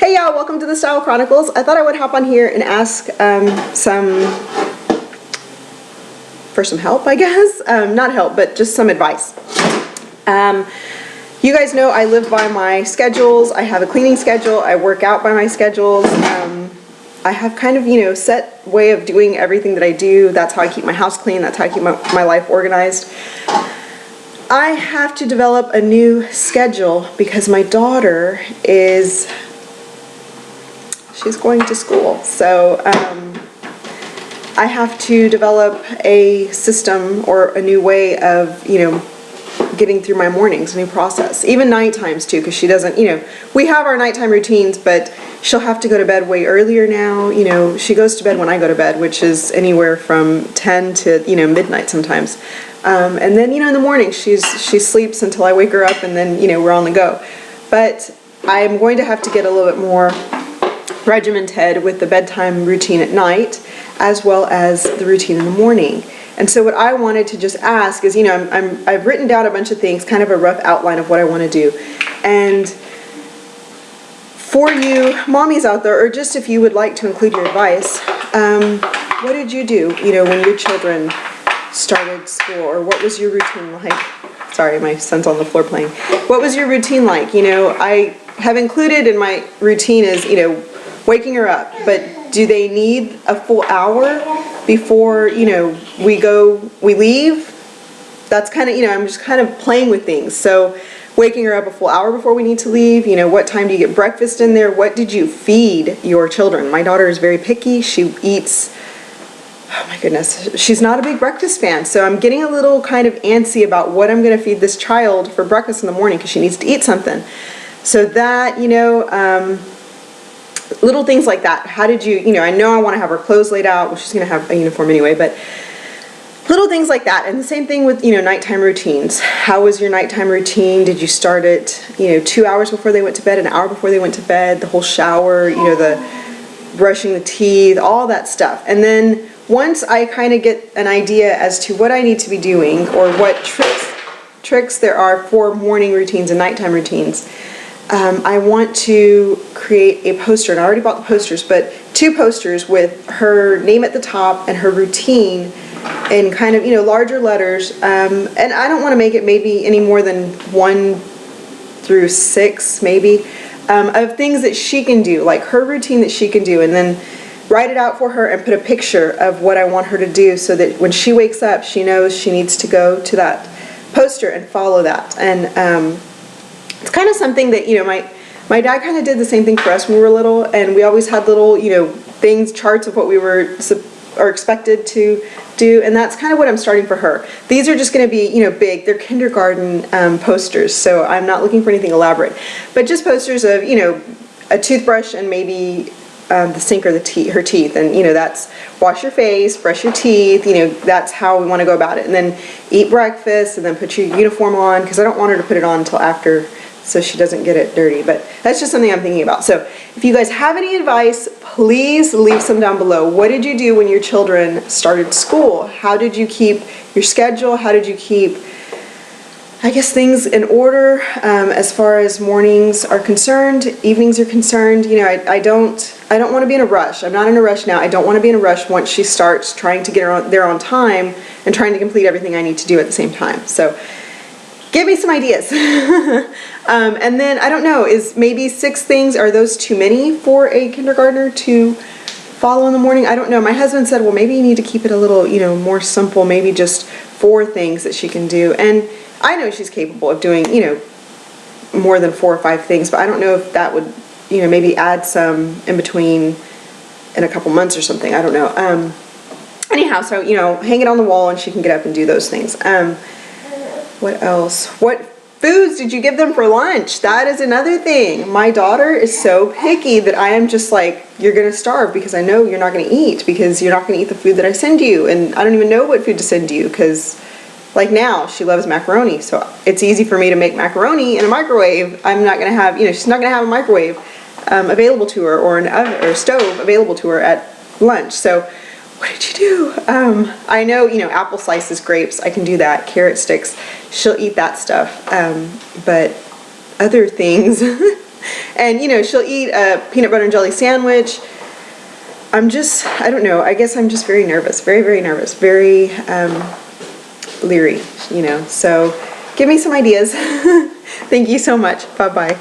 Hey y'all, welcome to the Style Chronicles. I thought I would hop on here and ask for some help, I guess. Not help, but just some advice. You guys know I live by my schedules. I have a cleaning schedule. I work out by my schedules. I have kind of, set way of doing everything that I do. That's how I keep my house clean. That's how I keep my life organized. I have to develop a new schedule because my daughter she's going to school. So I have to develop a system or a new way of, getting through my mornings, a new process. Even night times too, because she doesn't, we have our nighttime routines, but she'll have to go to bed way earlier now. She goes to bed when I go to bed, which is anywhere from 10 to, midnight sometimes. And then, in the morning, she sleeps until I wake her up, and then, we're on the go. But I'm going to have to get a little bit more regimented with the bedtime routine at night, as well as the routine in the morning. And so what I wanted to just ask is, I've written down a bunch of things, kind of a rough outline of what I want to do. And for you mommies out there, or just if you would like to include your advice, what did you do, when your children started school, or what was your routine like? Sorry, my son's on the floor playing. What was your routine like? I have included in my routine is, waking her up, but do they need a full hour before, we leave? That's kind of, I'm just kind of playing with things. So waking her up a full hour before we need to leave, what time do you get breakfast in there? What did you feed your children? My daughter is very picky. She eats, oh my goodness, she's not a big breakfast fan. So I'm getting a little kind of antsy about what I'm going to feed this child for breakfast in the morning because she needs to eat something. So that, little things like that. How did you, I know I want to have her clothes laid out. Well, she's going to have a uniform anyway, but little things like that. And the same thing with, nighttime routines. How was your nighttime routine? Did you start it, 2 hours before they went to bed, an hour before they went to bed, the whole shower, the brushing the teeth, all that stuff. And then once I kind of get an idea as to what I need to be doing or what tricks there are for morning routines and nighttime routines, I want to create a poster, and I already bought the posters, but 2 posters with her name at the top and her routine in kind of, larger letters, and I don't want to make it maybe any more than 1 through 6 maybe, of things that she can do, like her routine that she can do, and then write it out for her and put a picture of what I want her to do so that when she wakes up, she knows she needs to go to that poster and follow that. And it's kind of something that, my dad kind of did the same thing for us when we were little, and we always had little, things, charts of what we were expected to do, and that's kind of what I'm starting for her. These are just going to be, big. They're kindergarten posters, so I'm not looking for anything elaborate, but just posters of, a toothbrush and maybe the sink or her teeth, and that's wash your face, brush your teeth, that's how we want to go about it, and then eat breakfast, and then put your uniform on, because I don't want her to put it on until after, so she doesn't get it dirty. But that's just something I'm thinking about. So if you guys have any advice, please leave some down below. What did you do when your children started school? How did you keep your schedule? How did you keep, I guess, things in order as far as mornings are concerned, evenings are concerned? I don't want to be in a rush. I'm not in a rush now. I don't want to be in a rush once she starts trying to get her there on time and trying to complete everything I need to do at the same time. So give me some ideas. And then, I don't know, is maybe 6 things, are those too many for a kindergartner to follow in the morning? I don't know. My husband said, well, maybe you need to keep it a little, more simple, maybe just 4 things that she can do. And I know she's capable of doing, more than 4 or 5 things, but I don't know if that would, maybe add some in between in a couple months or something. I don't know. Anyhow, so, hang it on the wall and she can get up and do those things. What else? What foods did you give them for lunch? That is another thing. My daughter is so picky that I am just like, you're going to starve because I know you're not going to eat, because you're not going to eat the food that I send you. And I don't even know what food to send you, because like now she loves macaroni. So it's easy for me to make macaroni in a microwave. I'm not going to have, she's not going to have a microwave available to her, or an oven or stove available to her at lunch. So what did you do? I know, apple slices, grapes, I can do that. Carrot sticks, she'll eat that stuff. But other things, And you know, she'll eat a peanut butter and jelly sandwich. I don't know, I guess I'm just very nervous, very, very nervous, very leery, you know. So give me some ideas. Thank you so much. Bye-bye.